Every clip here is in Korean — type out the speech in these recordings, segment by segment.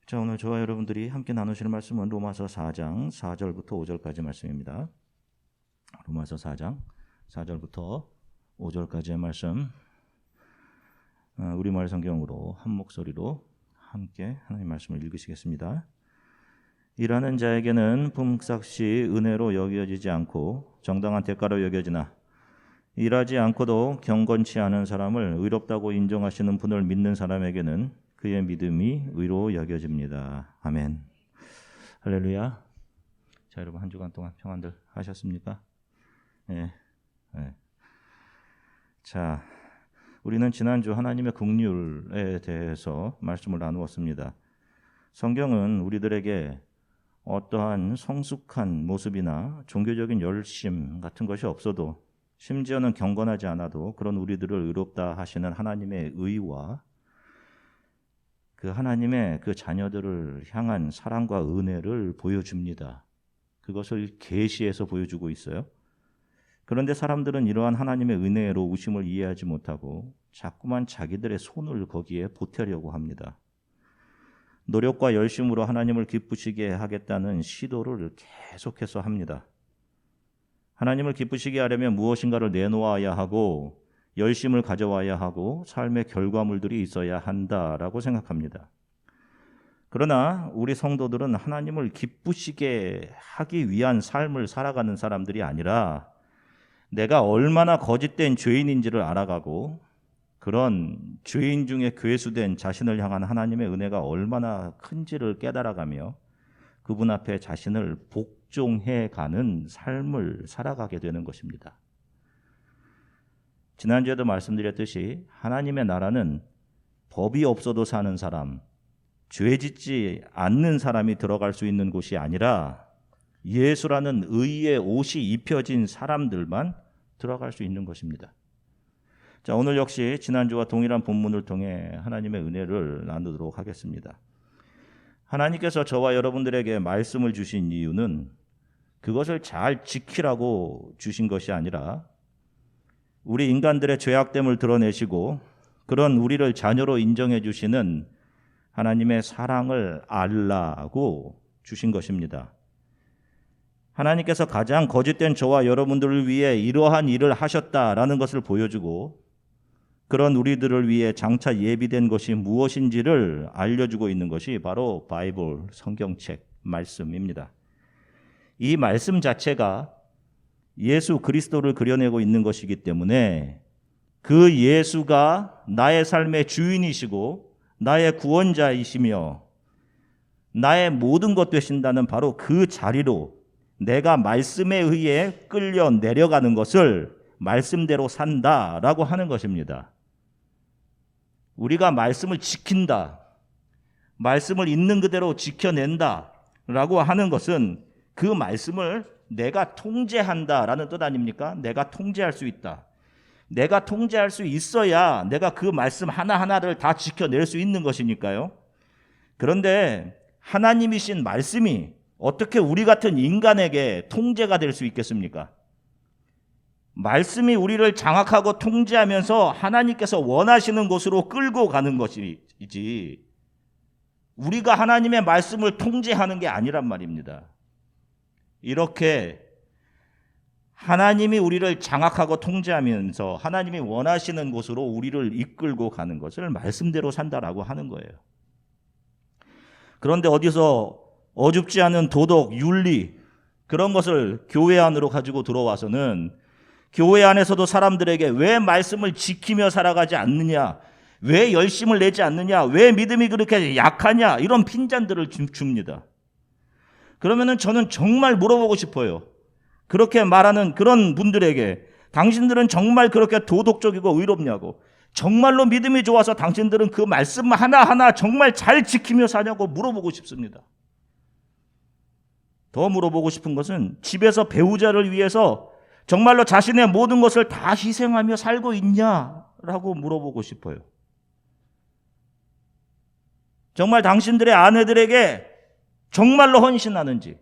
자, 오늘 저와 여러분들이 함께 나누실 말씀은 로마서 4장 4절부터 5절까지 말씀입니다. 로마서 4장 4절부터 5절까지의 말씀, 우리말 성경으로 한 목소리로 함께 하나님 말씀을 읽으시겠습니다. 일하는 자에게는 품삯이 은혜로 여겨지지 않고 정당한 대가로 여겨지나 일하지 않고도 경건치 않은 사람을 의롭다고 인정하시는 분을 믿는 사람에게는 그의 믿음이 의로 여겨집니다. 아멘. 할렐루야. 자, 여러분 한 주간 동안 평안들 하셨습니까? 네. 자, 우리는 지난주 하나님의 긍휼에 대해서 말씀을 나누었습니다. 성경은 우리들에게 어떠한 성숙한 모습이나 종교적인 열심 같은 것이 없어도, 심지어는 경건하지 않아도 그런 우리들을 의롭다 하시는 하나님의 의와 그 하나님의 그 자녀들을 향한 사랑과 은혜를 보여줍니다. 그것을 계시해서 보여주고 있어요. 그런데 사람들은 이러한 하나님의 은혜로 우심을 이해하지 못하고 자꾸만 자기들의 손을 거기에 보태려고 합니다. 노력과 열심으로 하나님을 기쁘시게 하겠다는 시도를 계속해서 합니다. 하나님을 기쁘시게 하려면 무엇인가를 내놓아야 하고 열심을 가져와야 하고 삶의 결과물들이 있어야 한다라고 생각합니다. 그러나 우리 성도들은 하나님을 기쁘시게 하기 위한 삶을 살아가는 사람들이 아니라 내가 얼마나 거짓된 죄인인지를 알아가고 그런 죄인 중에 괴수된 자신을 향한 하나님의 은혜가 얼마나 큰지를 깨달아가며 그분 앞에 자신을 복종해가는 삶을 살아가게 되는 것입니다. 지난주에도 말씀드렸듯이 하나님의 나라는 법이 없어도 사는 사람, 죄 짓지 않는 사람이 들어갈 수 있는 곳이 아니라 예수라는 의의 옷이 입혀진 사람들만 들어갈 수 있는 것입니다. 자, 오늘 역시 지난주와 동일한 본문을 통해 하나님의 은혜를 나누도록 하겠습니다. 하나님께서 저와 여러분들에게 말씀을 주신 이유는 그것을 잘 지키라고 주신 것이 아니라 우리 인간들의 죄악됨을 드러내시고 그런 우리를 자녀로 인정해 주시는 하나님의 사랑을 알라고 주신 것입니다. 하나님께서 가장 거짓된 저와 여러분들을 위해 이러한 일을 하셨다라는 것을 보여주고 그런 우리들을 위해 장차 예비된 것이 무엇인지를 알려주고 있는 것이 바로 바이블 성경책 말씀입니다. 이 말씀 자체가 예수 그리스도를 그려내고 있는 것이기 때문에 그 예수가 나의 삶의 주인이시고 나의 구원자이시며 나의 모든 것 되신다는 바로 그 자리로 내가 말씀에 의해 끌려 내려가는 것을 말씀대로 산다라고 하는 것입니다. 우리가 말씀을 지킨다, 말씀을 있는 그대로 지켜낸다라고 하는 것은 그 말씀을 내가 통제한다라는 뜻 아닙니까? 내가 통제할 수 있다. 내가 통제할 수 있어야 내가 그 말씀 하나하나를 다 지켜낼 수 있는 것이니까요. 그런데 하나님이신 말씀이 어떻게 우리 같은 인간에게 통제가 될 수 있겠습니까? 말씀이 우리를 장악하고 통제하면서 하나님께서 원하시는 곳으로 끌고 가는 것이지 우리가 하나님의 말씀을 통제하는 게 아니란 말입니다. 이렇게 하나님이 우리를 장악하고 통제하면서 하나님이 원하시는 곳으로 우리를 이끌고 가는 것을 말씀대로 산다라고 하는 거예요. 그런데 어디서 어줍지 않은 도덕, 윤리 그런 것을 교회 안으로 가지고 들어와서는 교회 안에서도 사람들에게 왜 말씀을 지키며 살아가지 않느냐, 왜 열심을 내지 않느냐, 왜 믿음이 그렇게 약하냐 이런 핀잔들을 줍니다. 그러면은 저는 정말 물어보고 싶어요. 그렇게 말하는 그런 분들에게 당신들은 정말 그렇게 도덕적이고 의롭냐고, 정말로 믿음이 좋아서 당신들은 그 말씀 하나하나 정말 잘 지키며 사냐고 물어보고 싶습니다. 더 물어보고 싶은 것은 집에서 배우자를 위해서 정말로 자신의 모든 것을 다 희생하며 살고 있냐라고 물어보고 싶어요. 정말 당신들의 아내들에게 정말로 헌신하는지.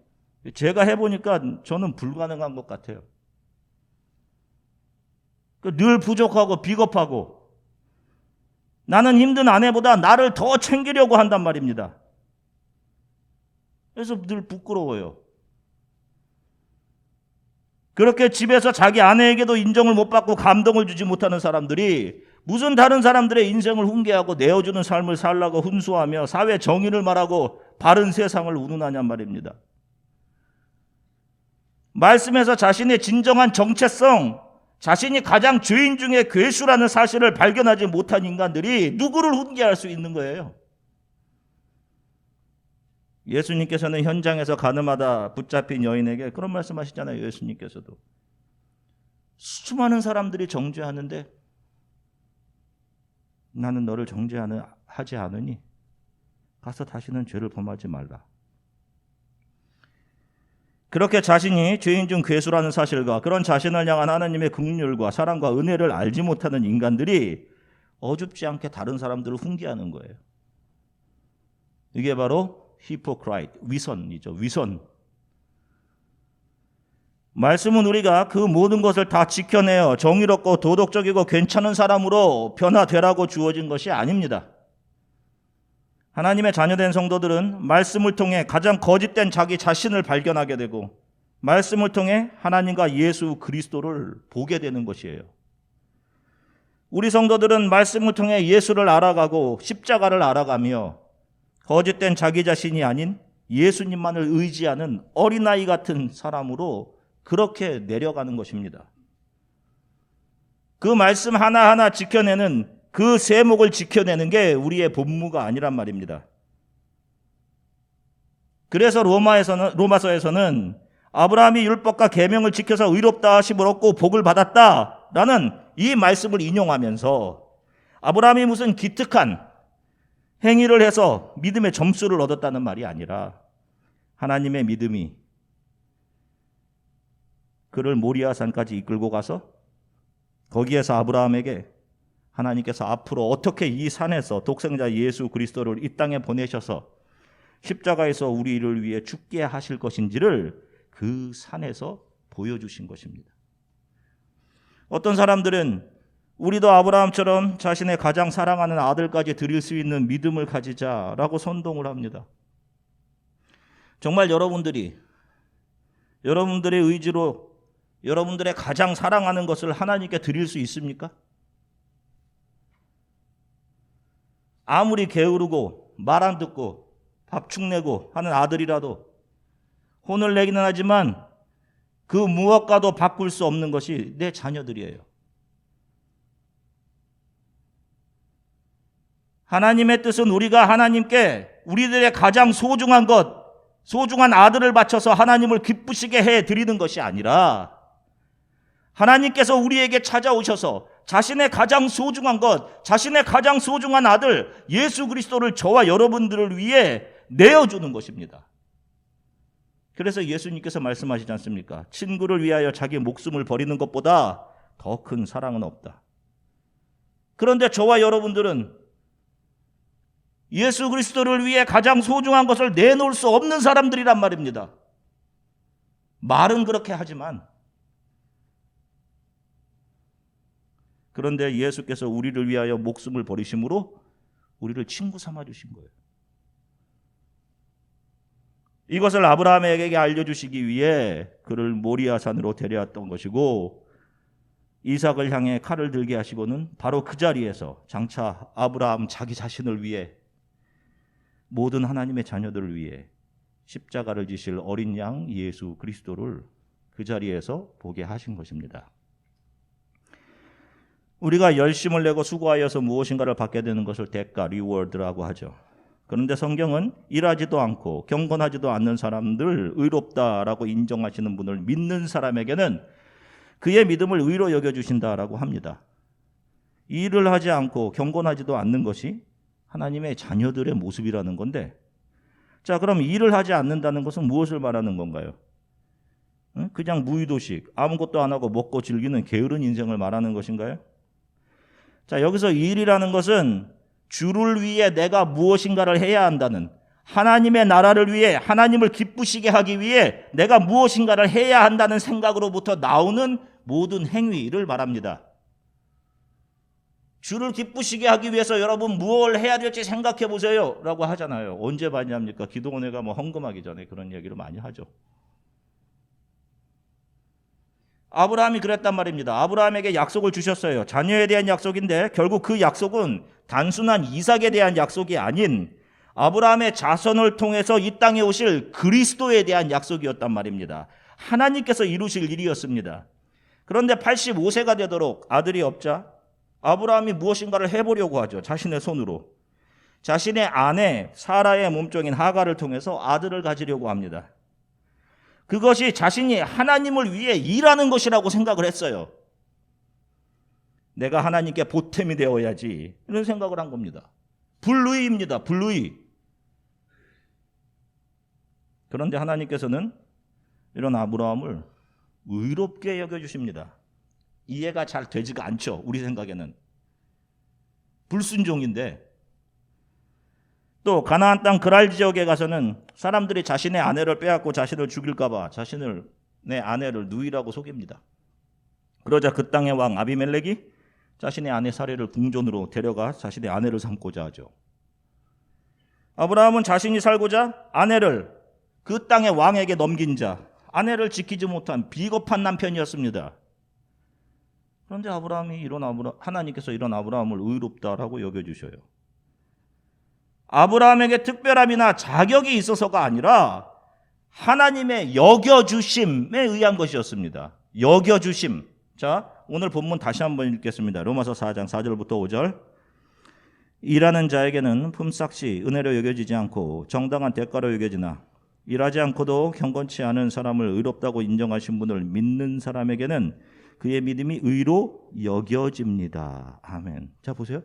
제가 해보니까 저는 불가능한 것 같아요. 늘 부족하고 비겁하고 나는 힘든 아내보다 나를 더 챙기려고 한단 말입니다. 그래서 늘 부끄러워요. 그렇게 집에서 자기 아내에게도 인정을 못 받고 감동을 주지 못하는 사람들이 무슨 다른 사람들의 인생을 훈계하고 내어주는 삶을 살라고 훈수하며 사회 정의를 말하고 바른 세상을 운운하냔 말입니다. 말씀에서 자신의 진정한 정체성, 자신이 가장 죄인 중에 괴수라는 사실을 발견하지 못한 인간들이 누구를 훈계할 수 있는 거예요? 예수님께서는 현장에서 가늠하다 붙잡힌 여인에게 그런 말씀하시잖아요. 예수님께서도 수많은 사람들이 정죄하는데 나는 너를 정죄하지 않으니 가서 다시는 죄를 범하지 말라. 그렇게 자신이 죄인 중 괴수라는 사실과 그런 자신을 향한 하나님의 긍휼과 사랑과 은혜를 알지 못하는 인간들이 어줍지 않게 다른 사람들을 훈계하는 거예요. 이게 바로 히포크라이트, 위선이죠. 위선. 말씀은 우리가 그 모든 것을 다 지켜내어 정의롭고 도덕적이고 괜찮은 사람으로 변화되라고 주어진 것이 아닙니다. 하나님의 자녀된 성도들은 말씀을 통해 가장 거짓된 자기 자신을 발견하게 되고 말씀을 통해 하나님과 예수 그리스도를 보게 되는 것이에요. 우리 성도들은 말씀을 통해 예수를 알아가고 십자가를 알아가며 거짓된 자기 자신이 아닌 예수님만을 의지하는 어린아이 같은 사람으로 그렇게 내려가는 것입니다. 그 말씀 하나하나 지켜내는 그 세목을 지켜내는 게 우리의 본무가 아니란 말입니다. 그래서 로마서에서는 아브라함이 율법과 계명을 지켜서 의롭다 하심을 얻고 복을 받았다라는 이 말씀을 인용하면서 아브라함이 무슨 기특한 행위를 해서 믿음의 점수를 얻었다는 말이 아니라 하나님의 믿음이 그를 모리아산까지 이끌고 가서 거기에서 아브라함에게 하나님께서 앞으로 어떻게 이 산에서 독생자 예수 그리스도를 이 땅에 보내셔서 십자가에서 우리를 위해 죽게 하실 것인지를 그 산에서 보여주신 것입니다. 어떤 사람들은 우리도 아브라함처럼 자신의 가장 사랑하는 아들까지 드릴 수 있는 믿음을 가지자라고 선동을 합니다. 정말 여러분들의 의지로 여러분들의 가장 사랑하는 것을 하나님께 드릴 수 있습니까? 아무리 게으르고 말 안 듣고 밥 축내고 하는 아들이라도 혼을 내기는 하지만 그 무엇과도 바꿀 수 없는 것이 내 자녀들이에요. 하나님의 뜻은 우리가 하나님께 우리들의 가장 소중한 것, 소중한 아들을 바쳐서 하나님을 기쁘시게 해드리는 것이 아니라 하나님께서 우리에게 찾아오셔서 자신의 가장 소중한 것, 자신의 가장 소중한 아들 예수 그리스도를 저와 여러분들을 위해 내어주는 것입니다. 그래서 예수님께서 말씀하시지 않습니까? 친구를 위하여 자기 목숨을 버리는 것보다 더 큰 사랑은 없다. 그런데 저와 여러분들은 예수 그리스도를 위해 가장 소중한 것을 내놓을 수 없는 사람들이란 말입니다. 말은 그렇게 하지만 그런데 예수께서 우리를 위하여 목숨을 버리심으로 우리를 친구 삼아 주신 거예요. 이것을 아브라함에게 알려주시기 위해 그를 모리아산으로 데려왔던 것이고 이삭을 향해 칼을 들게 하시고는 바로 그 자리에서 장차 아브라함 자기 자신을 위해 모든 하나님의 자녀들을 위해 십자가를 지실 어린 양 예수 그리스도를 그 자리에서 보게 하신 것입니다. 우리가 열심을 내고 수고하여서 무엇인가를 받게 되는 것을 대가, 리워드라고 하죠. 그런데 성경은 일하지도 않고 경건하지도 않는 사람들 의롭다라고 인정하시는 분을 믿는 사람에게는 그의 믿음을 의로 여겨주신다라고 합니다. 일을 하지 않고 경건하지도 않는 것이 하나님의 자녀들의 모습이라는 건데, 자, 그럼 일을 하지 않는다는 것은 무엇을 말하는 건가요? 그냥 무의도식, 아무것도 안 하고 먹고 즐기는 게으른 인생을 말하는 것인가요? 자, 여기서 일이라는 것은 주를 위해 내가 무엇인가를 해야 한다는, 하나님의 나라를 위해, 하나님을 기쁘시게 하기 위해 내가 무엇인가를 해야 한다는 생각으로부터 나오는 모든 행위를 말합니다. 주를 기쁘시게 하기 위해서 여러분 무엇을 해야 될지 생각해 보세요 라고 하잖아요. 언제 많이 합니까? 기도원회가 헌금하기 전에 그런 얘기를 많이 하죠. 아브라함이 그랬단 말입니다. 아브라함에게 약속을 주셨어요. 자녀에 대한 약속인데 결국 그 약속은 단순한 이삭에 대한 약속이 아닌 아브라함의 자손을 통해서 이 땅에 오실 그리스도에 대한 약속이었단 말입니다. 하나님께서 이루실 일이었습니다. 그런데 85세가 되도록 아들이 없자 아브라함이 무엇인가를 해보려고 하죠. 자신의 손으로. 자신의 아내 사라의 몸종인 하갈을 통해서 아들을 가지려고 합니다. 그것이 자신이 하나님을 위해 일하는 것이라고 생각을 했어요. 내가 하나님께 보탬이 되어야지 이런 생각을 한 겁니다. 불의입니다. 불의. 그런데 하나님께서는 이런 아브라함을 의롭게 여겨주십니다. 이해가 잘 되지가 않죠. 우리 생각에는. 불순종인데 또 가나안 땅 그랄 지역에 가서는 사람들이 자신의 아내를 빼앗고 자신을 죽일까 봐 내 아내를 누이라고 속입니다. 그러자 그 땅의 왕 아비멜렉이 자신의 아내 사례를 궁전으로 데려가 자신의 아내를 삼고자 하죠. 아브라함은 자신이 살고자 아내를 그 땅의 왕에게 넘긴 자, 아내를 지키지 못한 비겁한 남편이었습니다. 그런데 하나님께서 이런 아브라함을 의롭다라고 여겨주셔요. 아브라함에게 특별함이나 자격이 있어서가 아니라 하나님의 여겨주심에 의한 것이었습니다. 여겨주심. 자, 오늘 본문 다시 한번 읽겠습니다. 로마서 4장 4절부터 5절. 일하는 자에게는 품삯이 은혜로 여겨지지 않고 정당한 대가로 여겨지나 일하지 않고도 경건치 않은 사람을 의롭다고 인정하신 분을 믿는 사람에게는 그의 믿음이 의로 여겨집니다. 아멘. 자, 보세요.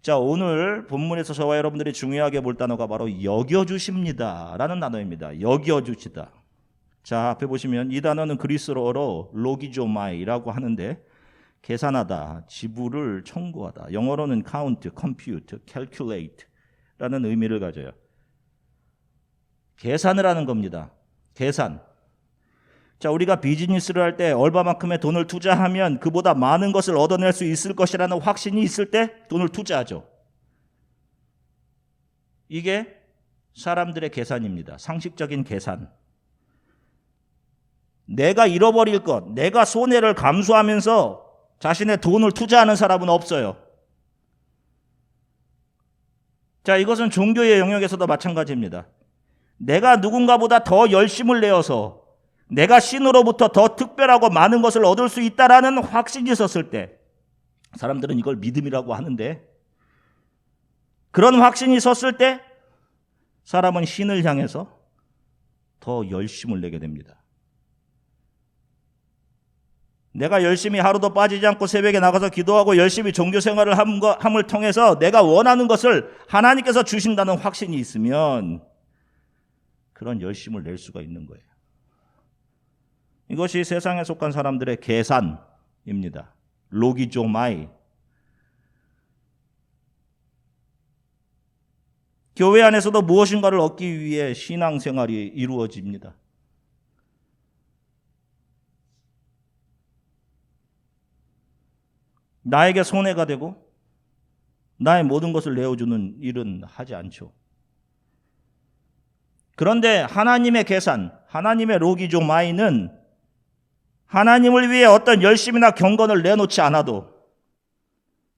자, 오늘 본문에서 저와 여러분들이 중요하게 볼 단어가 바로 여겨주십니다 라는 단어입니다. 여겨주시다. 자, 앞에 보시면 이 단어는 그리스어로 로기조마이라고 하는데 계산하다, 지불을 청구하다. 영어로는 count, compute, calculate 라는 의미를 가져요. 계산을 하는 겁니다. 계산. 자, 우리가 비즈니스를 할 때 얼마만큼의 돈을 투자하면 그보다 많은 것을 얻어낼 수 있을 것이라는 확신이 있을 때 돈을 투자하죠. 이게 사람들의 계산입니다. 상식적인 계산. 내가 잃어버릴 것, 내가 손해를 감수하면서 자신의 돈을 투자하는 사람은 없어요. 자, 이것은 종교의 영역에서도 마찬가지입니다. 내가 누군가보다 더 열심을 내어서 내가 신으로부터 더 특별하고 많은 것을 얻을 수 있다라는 확신이 있었을 때 사람들은 이걸 믿음이라고 하는데 그런 확신이 있었을 때 사람은 신을 향해서 더 열심을 내게 됩니다. 내가 열심히 하루도 빠지지 않고 새벽에 나가서 기도하고 열심히 종교 생활을 함을 통해서 내가 원하는 것을 하나님께서 주신다는 확신이 있으면 그런 열심을 낼 수가 있는 거예요. 이것이 세상에 속한 사람들의 계산입니다. 로기조마이. 교회 안에서도 무엇인가를 얻기 위해 신앙생활이 이루어집니다. 나에게 손해가 되고 나의 모든 것을 내어주는 일은 하지 않죠. 그런데 하나님의 계산, 하나님의 로기조마이는 하나님을 위해 어떤 열심이나 경건을 내놓지 않아도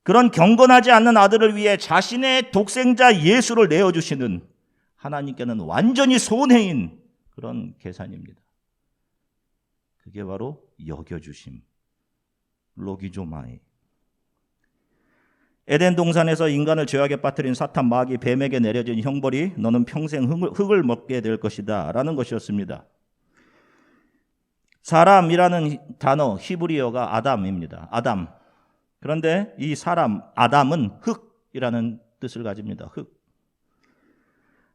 그런 경건하지 않는 아들을 위해 자신의 독생자 예수를 내어주시는 하나님께는 완전히 손해인 그런 계산입니다. 그게 바로 여겨주심, 로기조마이. 에덴 동산에서 인간을 죄악에 빠뜨린 사탄 마귀 뱀에게 내려진 형벌이 너는 평생 흙을 먹게 될 것이다 라는 것이었습니다. 사람이라는 단어 히브리어가 아담입니다. 아담. 그런데 이 사람 아담은 흙이라는 뜻을 가집니다. 흙.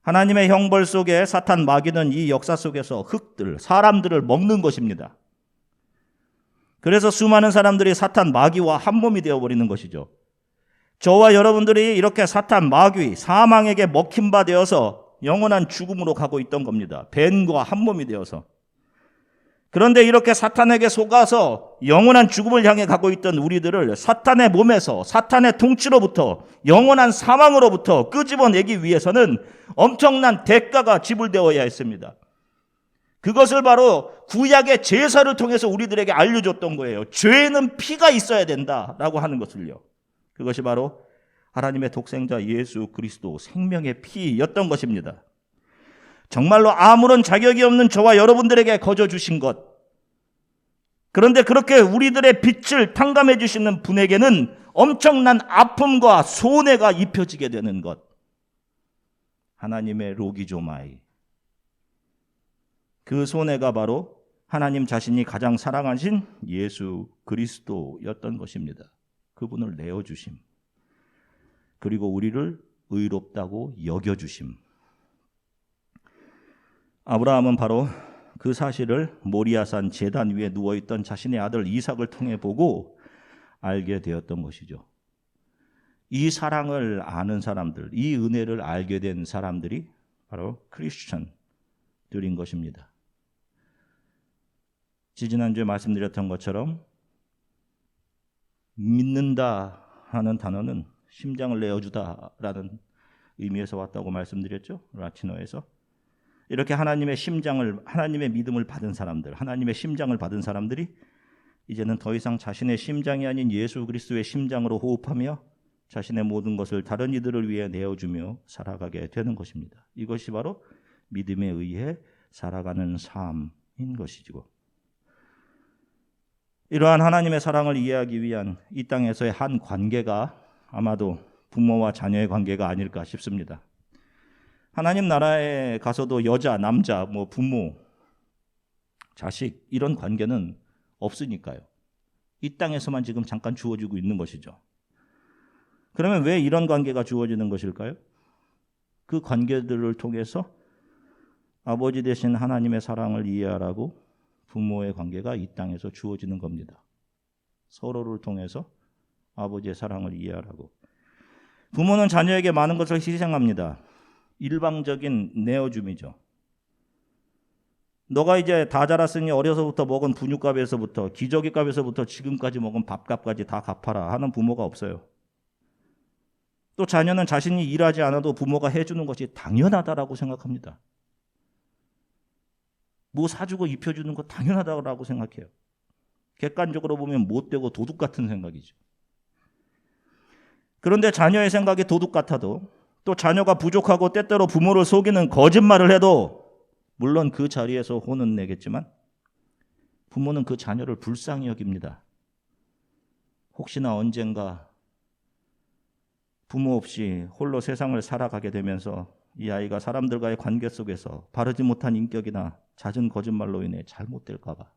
하나님의 형벌 속에 사탄 마귀는 이 역사 속에서 흙들, 사람들을 먹는 것입니다. 그래서 수많은 사람들이 사탄 마귀와 한 몸이 되어버리는 것이죠. 저와 여러분들이 이렇게 사탄 마귀, 사망에게 먹힌 바 되어서 영원한 죽음으로 가고 있던 겁니다. 뱀과 한 몸이 되어서. 그런데 이렇게 사탄에게 속아서 영원한 죽음을 향해 가고 있던 우리들을 사탄의 몸에서, 사탄의 통치로부터, 영원한 사망으로부터 끄집어내기 위해서는 엄청난 대가가 지불되어야 했습니다. 그것을 바로 구약의 제사를 통해서 우리들에게 알려줬던 거예요. 죄에는 피가 있어야 된다라고 하는 것을요. 그것이 바로 하나님의 독생자 예수 그리스도 생명의 피였던 것입니다. 정말로 아무런 자격이 없는 저와 여러분들에게 거저 주신 것. 그런데 그렇게 우리들의 빛을 탕감해 주시는 분에게는 엄청난 아픔과 손해가 입혀지게 되는 것. 하나님의 로기조마이. 그 손해가 바로 하나님 자신이 가장 사랑하신 예수 그리스도였던 것입니다. 그분을 내어주심. 그리고 우리를 의롭다고 여겨주심. 아브라함은 바로 그 사실을 모리아산 제단 위에 누워있던 자신의 아들 이삭을 통해 보고 알게 되었던 것이죠. 이 사랑을 아는 사람들, 이 은혜를 알게 된 사람들이 바로 크리스천들인 것입니다. 지지난주에 말씀드렸던 것처럼 믿는다 하는 단어는 심장을 내어주다라는 의미에서 왔다고 말씀드렸죠. 라틴어에서. 이렇게 하나님의 심장을, 하나님의 믿음을 받은 사람들, 하나님의 심장을 받은 사람들이 이제는 더 이상 자신의 심장이 아닌 예수 그리스도의 심장으로 호흡하며 자신의 모든 것을 다른 이들을 위해 내어주며 살아가게 되는 것입니다. 이것이 바로 믿음에 의해 살아가는 삶인 것이죠. 이러한 하나님의 사랑을 이해하기 위한 이 땅에서의 한 관계가 아마도 부모와 자녀의 관계가 아닐까 싶습니다. 하나님 나라에 가서도 여자, 남자, 부모, 자식 이런 관계는 없으니까요. 이 땅에서만 지금 잠깐 주어지고 있는 것이죠. 그러면 왜 이런 관계가 주어지는 것일까요? 그 관계들을 통해서 아버지 되신 하나님의 사랑을 이해하라고 부모의 관계가 이 땅에서 주어지는 겁니다. 서로를 통해서 아버지의 사랑을 이해하라고. 부모는 자녀에게 많은 것을 희생합니다. 일방적인 내어줌이죠. 너가 이제 다 자랐으니 어려서부터 먹은 분유값에서부터 기저귀값에서부터 지금까지 먹은 밥값까지 다 갚아라 하는 부모가 없어요. 또 자녀는 자신이 일하지 않아도 부모가 해주는 것이 당연하다라고 생각합니다. 뭐 사주고 입혀주는 거 당연하다고 생각해요. 객관적으로 보면 못되고 도둑 같은 생각이죠. 그런데 자녀의 생각이 도둑 같아도 또 자녀가 부족하고 때때로 부모를 속이는 거짓말을 해도 물론 그 자리에서 혼은 내겠지만 부모는 그 자녀를 불쌍히 여깁니다. 혹시나 언젠가 부모 없이 홀로 세상을 살아가게 되면서 이 아이가 사람들과의 관계 속에서 바르지 못한 인격이나 잦은 거짓말로 인해 잘못될까 봐.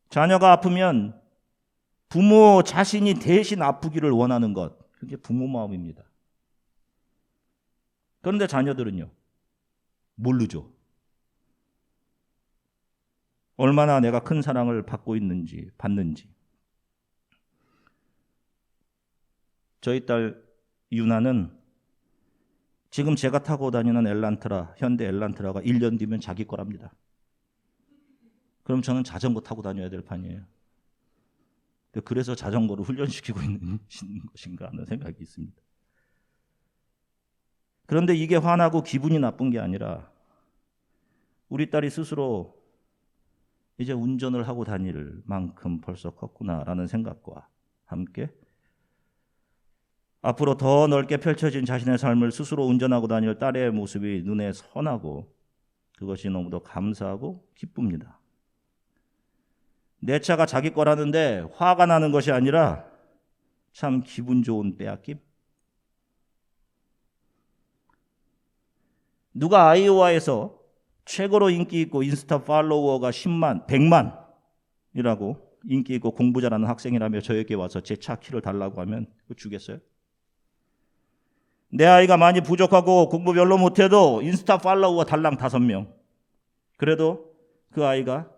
자녀가 아프면 부모 자신이 대신 아프기를 원하는 것. 그게 부모 마음입니다. 그런데 자녀들은요. 모르죠. 얼마나 내가 큰 사랑을 받고 있는지, 받는지. 저희 딸 유나는 지금 제가 타고 다니는 엘란트라, 현대 엘란트라가 1년 뒤면 자기 거랍니다. 그럼 저는 자전거 타고 다녀야 될 판이에요. 그래서 자전거를 훈련시키고 있는 것인가 하는 생각이 있습니다. 그런데 이게 화나고 기분이 나쁜 게 아니라 우리 딸이 스스로 이제 운전을 하고 다닐 만큼 벌써 컸구나라는 생각과 함께 앞으로 더 넓게 펼쳐진 자신의 삶을 스스로 운전하고 다닐 딸의 모습이 눈에 선하고 그것이 너무도 감사하고 기쁩니다. 내 차가 자기 거라는데 화가 나는 것이 아니라 참 기분 좋은 빼앗김? 누가 아이오와에서 최고로 인기 있고 인스타 팔로워가 10만, 100만이라고 인기 있고 공부 잘하는 학생이라며 저에게 와서 제 차 키를 달라고 하면 주겠어요? 내 아이가 많이 부족하고 공부 별로 못해도 인스타 팔로워 달랑 5명. 그래도 그 아이가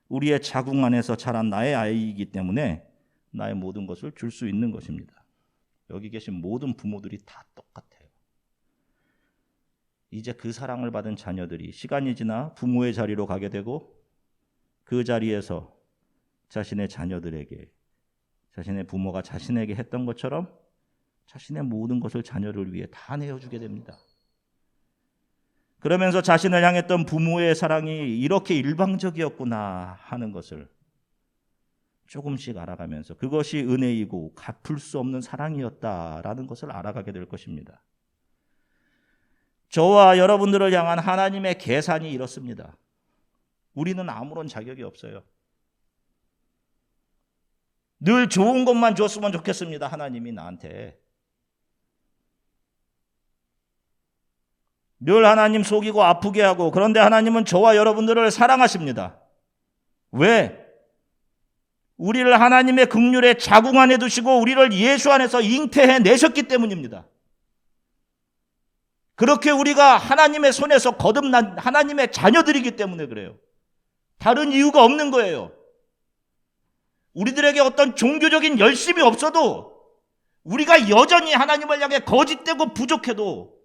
우리의 자궁 안에서 자란 나의 아이이기 때문에 나의 모든 것을 줄 수 있는 것입니다. 여기 계신 모든 부모들이 다 똑같아요. 이제 그 사랑을 받은 자녀들이 시간이 지나 부모의 자리로 가게 되고 그 자리에서 자신의 자녀들에게 자신의 부모가 자신에게 했던 것처럼 자신의 모든 것을 자녀를 위해 다 내어주게 됩니다. 그러면서 자신을 향했던 부모의 사랑이 이렇게 일방적이었구나 하는 것을 조금씩 알아가면서 그것이 은혜이고 갚을 수 없는 사랑이었다라는 것을 알아가게 될 것입니다. 저와 여러분들을 향한 하나님의 계산이 이렇습니다. 우리는 아무런 자격이 없어요. 늘 좋은 것만 줬으면 좋겠습니다. 하나님이 나한테. 늘 하나님 속이고 아프게 하고, 그런데 하나님은 저와 여러분들을 사랑하십니다. 왜? 우리를 하나님의 긍휼의 자궁 안에 두시고 우리를 예수 안에서 잉태해 내셨기 때문입니다. 그렇게 우리가 하나님의 손에서 거듭난 하나님의 자녀들이기 때문에 그래요. 다른 이유가 없는 거예요. 우리들에게 어떤 종교적인 열심이 없어도 우리가 여전히 하나님을 향해 거짓되고 부족해도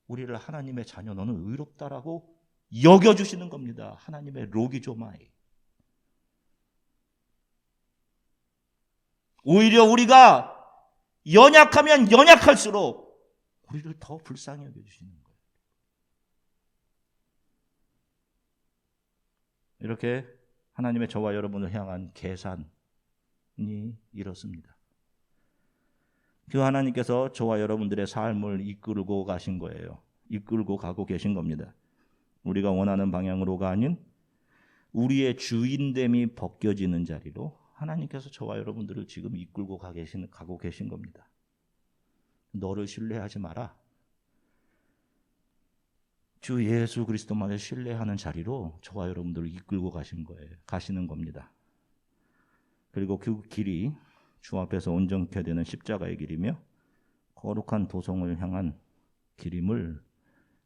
우리를 하나님의 자녀 너는 의롭다라고 여겨주시는 겁니다. 하나님의 로기조마이. 오히려 우리가 연약하면 연약할수록 우리를 더 불쌍히 여겨주시는 거예요. 이렇게 하나님의 저와 여러분을 향한 계산이 이렇습니다. 그 하나님께서 저와 여러분들의 삶을 이끌고 가신 거예요. 이끌고 가고 계신 겁니다. 우리가 원하는 방향으로가 아닌 우리의 주인됨이 벗겨지는 자리로 하나님께서 저와 여러분들을 지금 이끌고 가고 계신 겁니다. 너를 신뢰하지 마라. 주 예수 그리스도만을 신뢰하는 자리로 저와 여러분들을 이끌고 가시는 겁니다. 그리고 그 길이 주 앞에서 온전케 되는 십자가의 길이며 거룩한 도성을 향한 길임을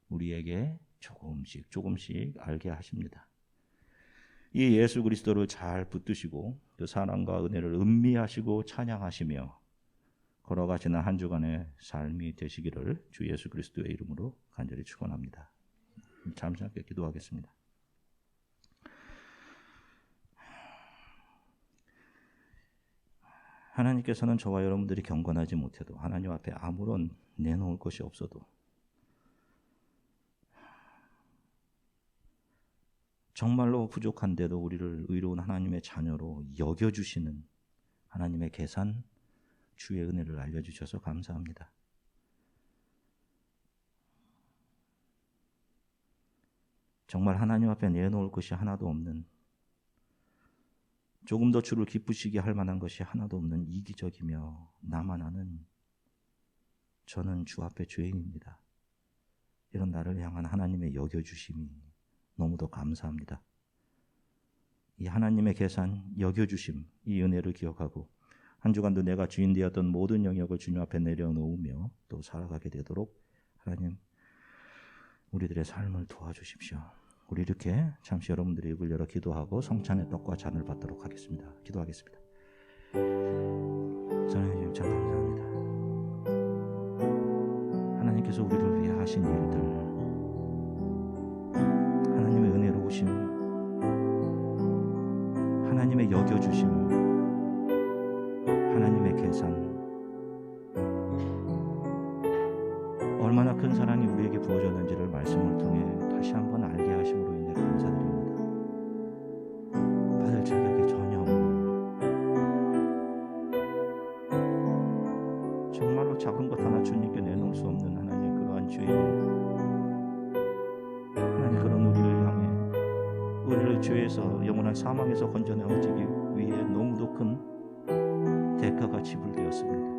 우리에게 조금씩 알게 하십니다. 이 예수 그리스도를 잘 붙드시고 그 사랑과 은혜를 음미하시고 찬양하시며 걸어가시는 한 주간의 삶이 되시기를 주 예수 그리스도의 이름으로 간절히 축원합니다. 잠시 함께 기도하겠습니다. 하나님께서는 저와 여러분들이 경건하지 못해도 하나님 앞에 아무런 내놓을 것이 없어도 정말로 부족한데도 우리를 의로운 하나님의 자녀로 여겨주시는 하나님의 계산, 주의 은혜를 알려주셔서 감사합니다. 정말 하나님 앞에 내놓을 것이 하나도 없는, 조금 더 주를 기쁘시게 할 만한 것이 하나도 없는 이기적이며 나만 아는 저는 주 앞에 죄인입니다. 이런 나를 향한 하나님의 여겨주심이 너무도 감사합니다. 이 하나님의 계산, 여겨주심, 이 은혜를 기억하고 한 주간도 내가 주인 되었던 모든 영역을 주님 앞에 내려놓으며 또 살아가게 되도록 하나님 우리들의 삶을 도와주십시오. 우리 이렇게 잠시 여러분들의 입을 열어 기도하고 성찬의 떡과 잔을 받도록 하겠습니다. 기도하겠습니다. 하나님 참 감사합니다. 하나님께서 우리를 위해 하신 일들, 하나님의 은혜로우심, 하나님의 여겨주심, 하나님의 계산, 얼마나 큰 사랑이 우리에게 부어졌는지를 말씀을 통해 다시 한번 알게 하심으로 인해 감사드립니다. 받을 자격이 전혀 없는, 정말로 작은 것 하나 주님께 내놓을 수 없는 하나님의 그러한 죄인, 하나님 그런 우리를 향해 우리를 죄에서 영원한 사망에서 건져내어지기 위해 너무도 큰 대가가 지불되었습니다.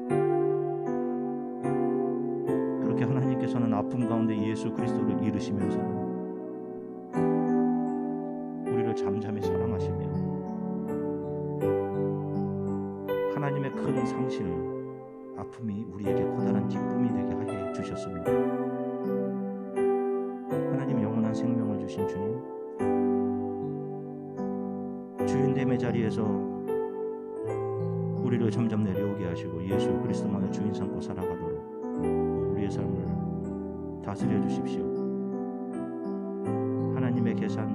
그렇게 하나님께서는 아픔 가운데 예수 그리스도를 이르시면서 우리를 잠잠히 사랑하시며 하나님의 큰 상실, 아픔이 우리에게 커다란 기쁨이 되게 하여 주셨습니다. 하나님 영원한 생명을 주신 주님, 주인됨의 자리에서 우리를 점점 내려오게 하시고 예수 그리스도만을 주인 삼고 살아가도록 우리의 삶을 다스려 주십시오. 하나님의 계산,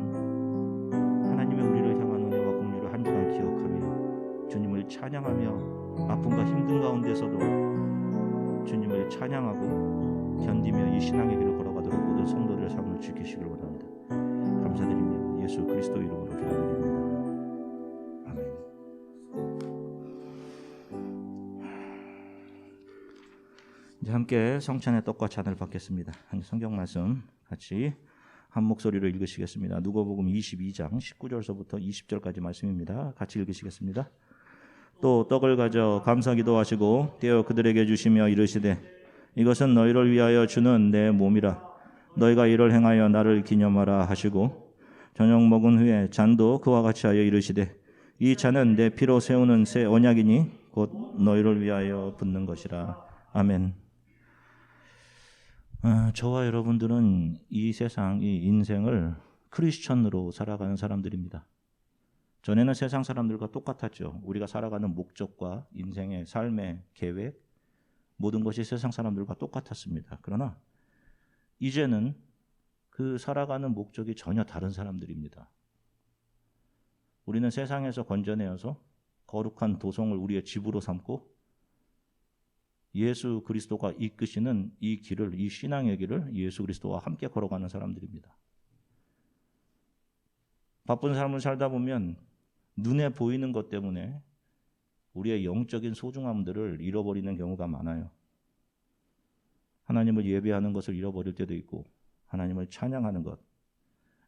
하나님의 우리를 향한 은혜와 긍휼을 한 주간 기억하며 주님을 찬양하며 아픔과 힘든 가운데서도 주님을 찬양하고 견디며 이 신앙의 길을 걸어가도록 모든 성도들의 삶을 지키시길 원합니다. 감사드리며 예수 그리스도 이름으로 기도드립니다. 아멘. 이제 함께 성찬의 떡과 잔을 받겠습니다. 성경 말씀 같이 한 목소리로 읽으시겠습니다. 누가복음 22장 19절서부터 20절까지 말씀입니다. 같이 읽으시겠습니다. 또 떡을 가져 감사기도 하시고 떼어 그들에게 주시며 이르시되 이것은 너희를 위하여 주는 내 몸이라. 너희가 이를 행하여 나를 기념하라 하시고 저녁 먹은 후에 잔도 그와 같이 하여 이르시되 이 잔은 내 피로 세우는 새 언약이니 곧 너희를 위하여 붓는 것이라. 아멘. 저와 여러분들은 이 세상, 이 인생을 크리스천으로 살아가는 사람들입니다. 전에는 세상 사람들과 똑같았죠. 우리가 살아가는 목적과 인생의 삶의 계획, 모든 것이 세상 사람들과 똑같았습니다. 그러나 이제는 그 살아가는 목적이 전혀 다른 사람들입니다. 우리는 세상에서 건져내어서 거룩한 도성을 우리의 집으로 삼고 예수 그리스도가 이끄시는 이 길을, 이 신앙의 길을 예수 그리스도와 함께 걸어가는 사람들입니다. 바쁜 삶을 살다 보면 눈에 보이는 것 때문에 우리의 영적인 소중함들을 잃어버리는 경우가 많아요. 하나님을 예배하는 것을 잃어버릴 때도 있고 하나님을 찬양하는 것,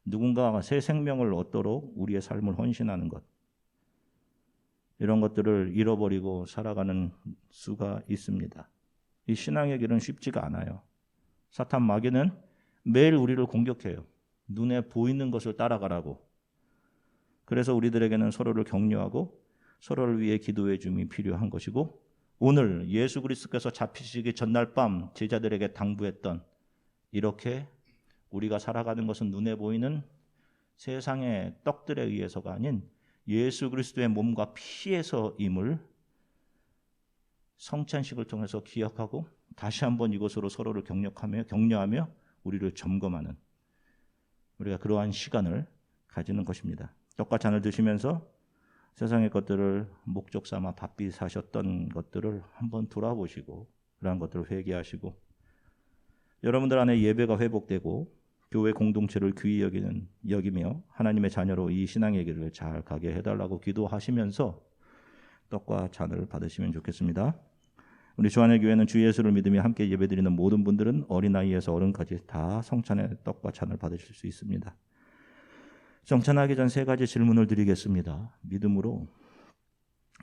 누군가가 새 생명을 얻도록 우리의 삶을 헌신하는 것, 이런 것들을 잃어버리고 살아가는 수가 있습니다. 이 신앙의 길은 쉽지가 않아요. 사탄 마귀는 매일 우리를 공격해요. 눈에 보이는 것을 따라가라고. 그래서 우리들에게는 서로를 격려하고 서로를 위해 기도해 줌이 필요한 것이고, 오늘 예수 그리스도께서 잡히시기 전날 밤 제자들에게 당부했던, 이렇게 우리가 살아가는 것은 눈에 보이는 세상의 떡들에 의해서가 아닌 예수 그리스도의 몸과 피에서임을 성찬식을 통해서 기억하고 다시 한번 이것으로 서로를 격려하며 우리를 점검하는, 우리가 그러한 시간을 가지는 것입니다. 떡과 잔을 드시면서 세상의 것들을 목적 삼아 바삐 사셨던 것들을 한번 돌아보시고 그러한 것들을 회개하시고, 여러분들 안에 예배가 회복되고 교회 공동체를 귀히 여기며 하나님의 자녀로 이 신앙의 길을 잘 가게 해달라고 기도하시면서 떡과 잔을 받으시면 좋겠습니다. 우리 주안의 교회는 주 예수를 믿으며 함께 예배드리는 모든 분들은 어린아이에서 어른까지 다 성찬의 떡과 잔을 받으실 수 있습니다. 성찬하기 전 세 가지 질문을 드리겠습니다. 믿음으로,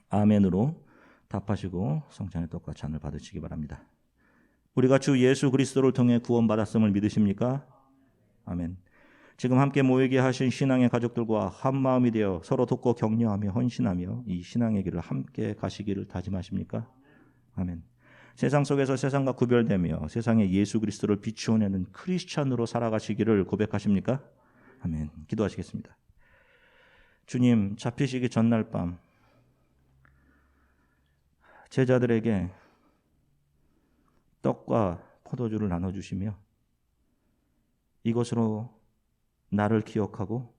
아멘으로 답하시고 성찬의 떡과 잔을 받으시기 바랍니다. 우리가 주 예수 그리스도를 통해 구원받았음을 믿으십니까? 아멘. 지금 함께 모이게 하신 신앙의 가족들과 한 마음이 되어 서로 돕고 격려하며 헌신하며 이 신앙의 길을 함께 가시기를 다짐하십니까? 아멘. 세상 속에서 세상과 구별되며 세상에 예수 그리스도를 비추어내는 크리스찬으로 살아가시기를 고백하십니까? 아멘. 기도하시겠습니다. 주님, 잡히시기 전날 밤 제자들에게 떡과 포도주를 나눠주시며 이것으로 나를 기억하고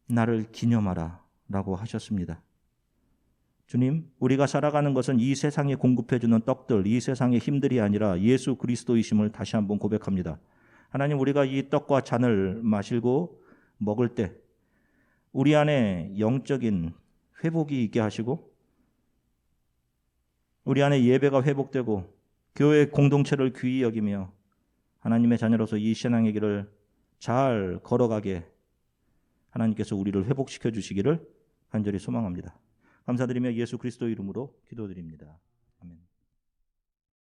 나를 기념하라 라고 하셨습니다. 주님, 우리가 살아가는 것은 이 세상에 공급해주는 떡들, 이 세상의 힘들이 아니라 예수 그리스도이심을 다시 한번 고백합니다. 하나님, 우리가 이 떡과 잔을 마시고 먹을 때 우리 안에 영적인 회복이 있게 하시고 우리 안에 예배가 회복되고 교회 공동체를 귀히 여기며 하나님의 자녀로서 이 신앙의 길을 잘 걸어가게 하나님께서 우리를 회복시켜 주시기를 간절히 소망합니다. 감사드리며 예수 그리스도 이름으로 기도드립니다.